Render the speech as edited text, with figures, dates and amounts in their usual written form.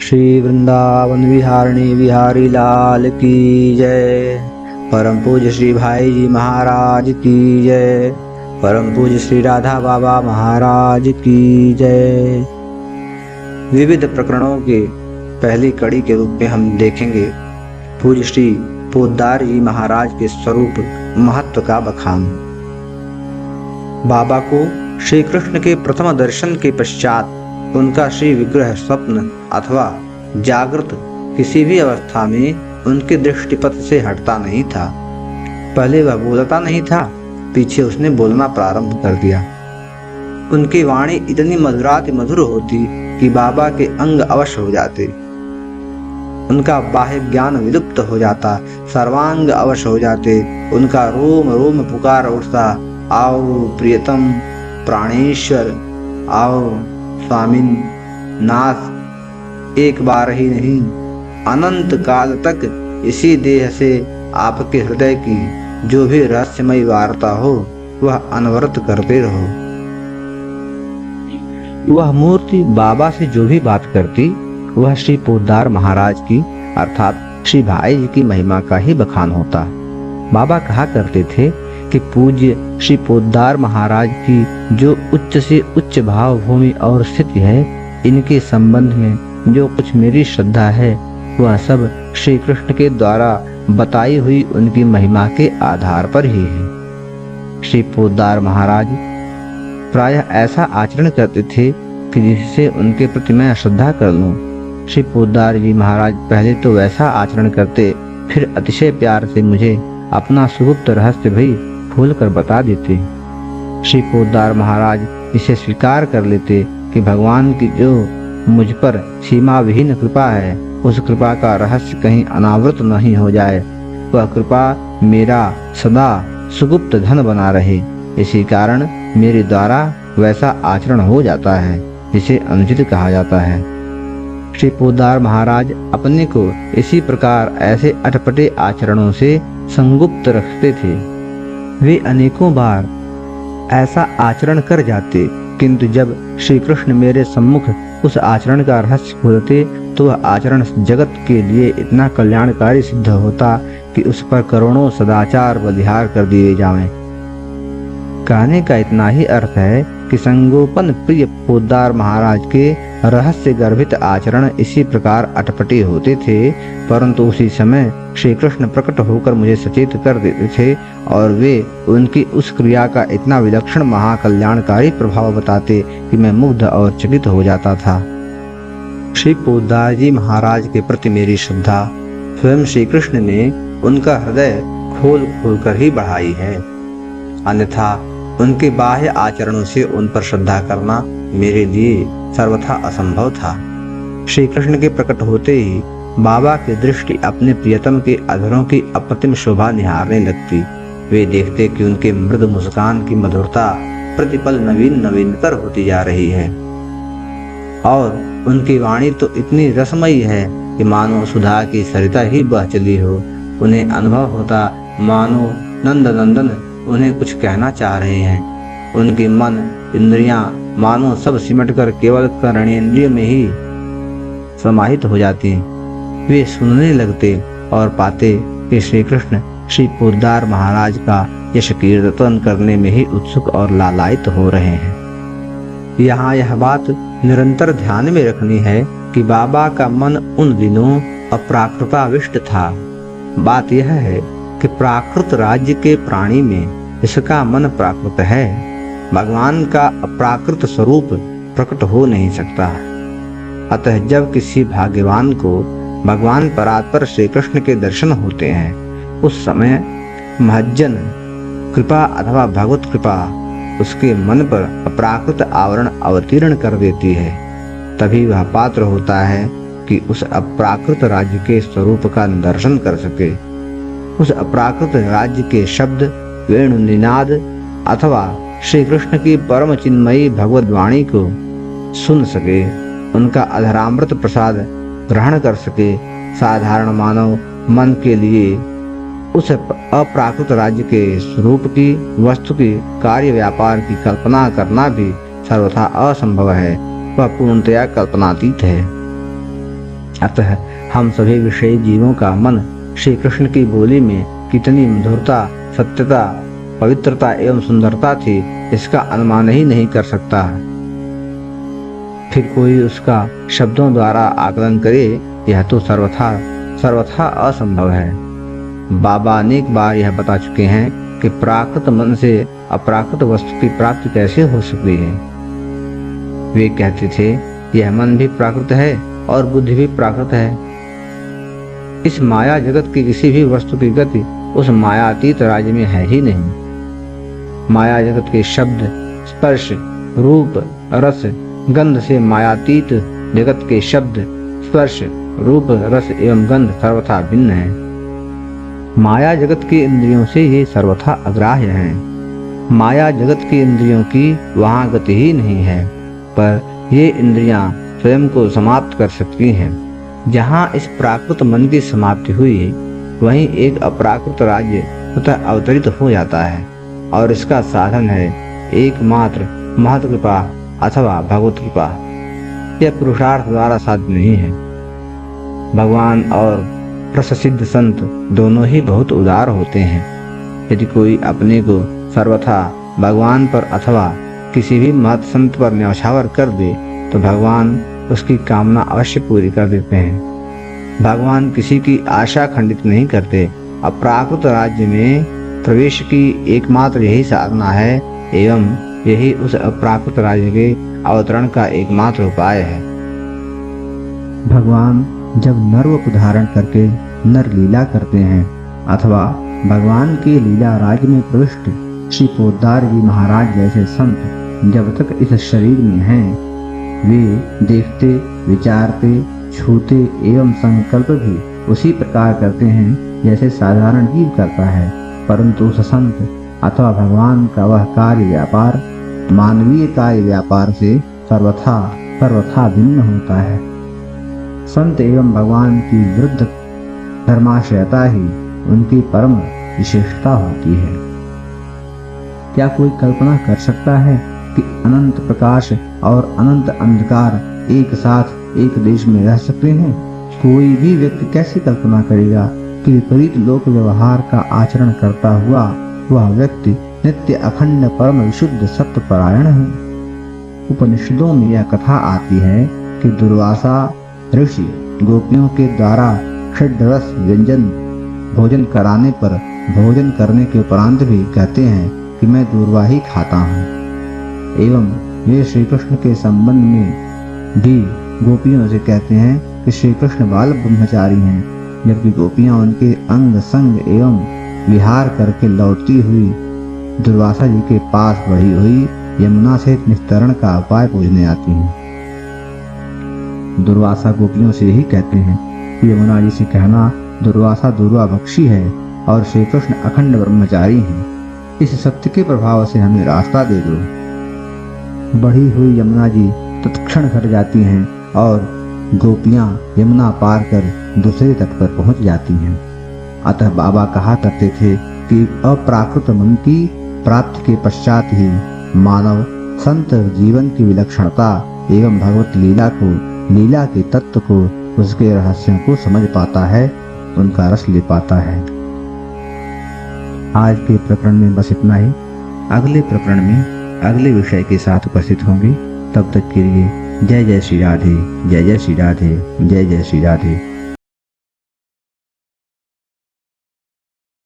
श्री वृंदावन विहारिणी बिहारी लाल की जय। परम पूज्य श्री भाई जी महाराज की जय। परम पूज्य श्री राधा बाबा महाराज की जय। विविध प्रकरणों के पहली कड़ी के रूप में हम देखेंगे पूज्य श्री पोद्दार जी महाराज के स्वरूप महत्व का बखान। बाबा को श्री कृष्ण के प्रथम दर्शन के पश्चात उनका श्री विग्रह स्वप्न अथवा जागृत किसी भी अवस्था में उनके दृष्टिपथ से हटता नहीं था। पहले वह बोलता नहीं था, पीछे उसने बोलना प्रारंभ कर दिया। उनकी वाणी इतनी मधुराति मधुर होती कि बाबा के अंग अवश हो जाते। उनका बाह्य ज्ञान विलुप्त हो जाता, सर्वांग अवश हो जाते। उनका रोम रोम पुकार उठता, आओ प्रियतम प्राणेश्वर, आओ स्वामिन नाथ। एक बार ही नहीं, अनंत काल तक इसी देह से आपके हृदय की जो भी रहस्यमयी वार्ता हो वह अनवरत करते रहो। वह मूर्ति बाबा से जो भी बात करती वह श्री पोद्दार महाराज की अर्थात श्री भाई जी की महिमा का ही बखान होता। बाबा कहा करते थे कि पूज्य श्री पोद्दार महाराज की जो उच्च से उच्च भाव भूमि और स्थिति है, इनके संबंध में जो कुछ मेरी श्रद्धा है वह सब श्री कृष्ण के द्वारा बताई हुई उनकी महिमा के आधार पर ही है। श्री पोद्दार महाराज प्रायः ऐसा आचरण करते थे कि जिससे उनके प्रति मैं श्रद्धा कर लूं। श्री पोद्दार जी महाराज पहले तो वैसा आचरण करते, फिर अतिशय प्यार से मुझे अपना सुगुप्त रहस्य भी खोल कर बता देते। श्री पोद्दार महाराज इसे स्वीकार कर लेते कि भगवान की जो मुझ पर सीमा विहीन कृपा है, उस कृपा का रहस्य कहीं अनावृत नहीं हो जाए। वह कृपा मेरा सदा सुगुप्त धन बना रहे। इसी कारण मेरे द्वारा वैसा आचरण हो जाता है जिसे अनुचित कहा जाता है। श्री पोद्दार महाराज अपने को इसी प्रकार ऐसे अटपटे आचरणों से संगुप्त रखते थे। वे अनेकों बार ऐसा आचरण कर जाते, किंतु जब श्री कृष्ण मेरे सम्मुख उस आचरण का रहस्य खोलते तो वह आचरण जगत के लिए इतना कल्याणकारी सिद्ध होता कि उस पर करोड़ों सदाचार बलिहार कर दिए जाएं। कहने का इतना ही अर्थ है कि संगोपन प्रिय पोद्दार महाराज के रहस्य गर्भित आचरण इसी प्रकार अटपटे होते थे, परंतु उसी समय श्री कृष्ण प्रकट होकर मुझे सचेत कर देते थे और वे उनकी उस क्रिया का इतना विलक्षण महाकल्याणकारी प्रभाव बताते कि मैं मुग्ध और चकित हो जाता था। श्री पोद्दार जी महाराज के प्रति मेरी श्रद्धा स्वयं श्री कृष्ण ने उनका हृदय खोल खोल कर ही बढ़ाई है, अन्यथा उनके बाह्य आचरणों से उन पर श्रद्धा करना मेरे लिए सर्वथा असंभव था। श्री कृष्ण के प्रकट होते ही बाबा की दृष्टि अपने प्रियतम के अधरों की अप्रतिम शोभा निहारने लगती। वे देखते कि उनके मृद मुस्कान की मधुरता प्रतिपल नवीन नवीनतर होती जा रही है और उनकी वाणी तो इतनी रसमयी है कि मानो सुधा की सरिता ही बह चली हो। उन्हें अनुभव होता मानो नंद नंदन उन्हें कुछ कहना चाह रहे हैं। उनके मन इंद्रियां मानो सब सिमटकर केवल कर्णेंद्रिय में ही समाहित हो जाती। वे सुनने लगते और पाते कि श्री कृष्ण श्री पोद्दार महाराज का यश कीर्तन करने में ही उत्सुक और लालायित हो रहे हैं। यहाँ यह बात निरंतर ध्यान में रखनी है कि बाबा का मन उन दिनों अप्राकृताविष्ट था। बात यह है कि प्राकृत राज्य के प्राणी में इसका मन प्राकृत है। भगवान का अप्राकृत स्वरूप प्रकट हो नहीं सकता। अतः जब किसी भाग्यवान को भगवान परात्पर श्री कृष्ण के दर्शन होते हैं, उस समय महज्जन कृपा अथवा भगवत कृपा उसके मन पर अप्राकृत आवरण अवतीर्ण कर देती है। तभी वह पात्र होता है कि उस अप्राकृत राज्य के स्वरूप का दर्शन कर सके, उस अप्राकृत राज्य के शब्द वेणु निनाद अथवा श्री कृष्ण की परम चिन्मयी भगवद वाणी को सुन सके, उनका अधरामृत प्रसाद ग्रहण कर सके। साधारण मानव मन के लिए उस अप्राकृत राज्य के स्वरूप की, वस्तु की, कार्य व्यापार की कल्पना करना भी सर्वथा असंभव है। वह पूर्णतया कल्पनातीत है। अतः हम सभी विषयी जीवों का मन श्री कृष्ण की बोली में कितनी मधुरता, सत्यता, पवित्रता एवं सुंदरता थी, इसका अनुमान ही नहीं कर सकता। फिर कोई उसका शब्दों द्वारा आकलन करे, यह तो सर्वथा असंभव है। बाबा अनेक बार यह बता चुके हैं कि प्राकृत मन से अप्राकृत वस्तु की प्राप्ति कैसे हो सकती है। वे कहते थे, यह मन भी प्राकृत है और बुद्धि भी प्राकृत है। इस माया जगत की किसी भी वस्तु की गति उस मायातीत राज्य में है ही नहीं। माया जगत के शब्द, स्पर्श, रूप, रस, गंध से मायातीत जगत के शब्द, स्पर्श, रूप, रस एवं गंध सर्वथा भिन्न है। माया जगत के इंद्रियों से ये सर्वथा अग्राह्य हैं। माया जगत की इंद्रियों की वहाँ गति ही नहीं है, पर ये इंद्रियां स्वयं को समाप्त कर सकती हैं। जहाँ इस प्राकृत मन की समाप्ति हुई, वहीं एक अप्राकृत राज्य स्वतः अवतरित हो जाता है और इसका साधन है एकमात्र महत कृपा अथवा भगवत कृपा। यह पुरुषार्थ द्वारा साध्य नहीं है। भगवान और प्रसिद्ध संत दोनों ही बहुत उदार होते हैं। यदि कोई अपने को सर्वथा भगवान पर अथवा किसी भी महत संत पर न्यौछावर कर दे तो भगवान उसकी कामना अवश्य पूरी कर देते हैं। भगवान किसी की आशा खंडित नहीं करते। अप्राकृत राज्य में प्रवेश की एकमात्र यही साधना है एवं यही उस अप्राकृत राज्य के अवतरण का एकमात्र उपाय है। भगवान जब नर रूप धारण करके नर लीला करते हैं अथवा भगवान की लीला राज्य में प्रविष्ट श्री पोद्दार जी महाराज जैसे संत जब तक इस शरीर में हैं, वे देखते, विचारते, छूते एवं संकल्प भी उसी प्रकार करते हैं जैसे साधारण जीव करता है। परंतु उस संत अथवा भगवान का वह कार्य व्यापार मानवीय कार्य व्यापार से सर्वथा भिन्न होता है। संत एवं भगवान की विरुद्ध धर्माशयता ही उनकी परम विशेषता होती है। क्या कोई कल्पना कर सकता है कि अनंत प्रकाश और अनंत अंधकार एक साथ एक देश में रह सकते हैं? कोई भी व्यक्ति कैसे कल्पना करेगा कि विपरीत लोक व्यवहार का आचरण करता हुआ वह व्यक्ति नित्य अखंड परम विशुद्ध सत्य परायण है। उपनिषदों में यह कथा आती है कि दुर्वासा ऋषि गोपियों के द्वारा षड्रस व्यंजन भोजन कराने पर भोजन करने के उपरांत भी कहते हैं कि मैं दूर्वा ही खाता हूँ। एवं वे श्री कृष्ण के संबंध में भी गोपियों से कहते हैं कि श्री कृष्ण बाल ब्रह्मचारी हैं, जबकि गोपियां उनके अंग संग एवं विहार करके लौटती हुई दुर्वासा जी के पास बढ़ी हुई यमुना से निस्तरण का उपाय पूछने आती हैं। दुर्वासा गोपियों से यही कहते हैं कि यमुना जी से कहना दुर्वासा दूर्वा भक्षी है और श्री कृष्ण अखंड ब्रह्मचारी हैं। इस सत्य के प्रभाव से हमें रास्ता दे दो। बढ़ी हुई यमुना जी तत्क्षण घट जाती हैं और गोपियां यमुना पार कर दूसरे तट पर पहुंच जाती हैं। अतः बाबा कहा करते थे कि अप्राकृत मन की प्राप्ति के पश्चात ही मानव संत जीवन की विलक्षणता एवं भगवत लीला के तत्व को, उसके रहस्यों को समझ पाता है, उनका रस ले पाता है। आज के प्रकरण में बस इतना ही। अगले प्रकरण में अगले विषय के साथ उपस्थित होंगे। तब तक के लिए जय जय श्री राधे, जय जय श्री राधे, जय जय श्री राधे।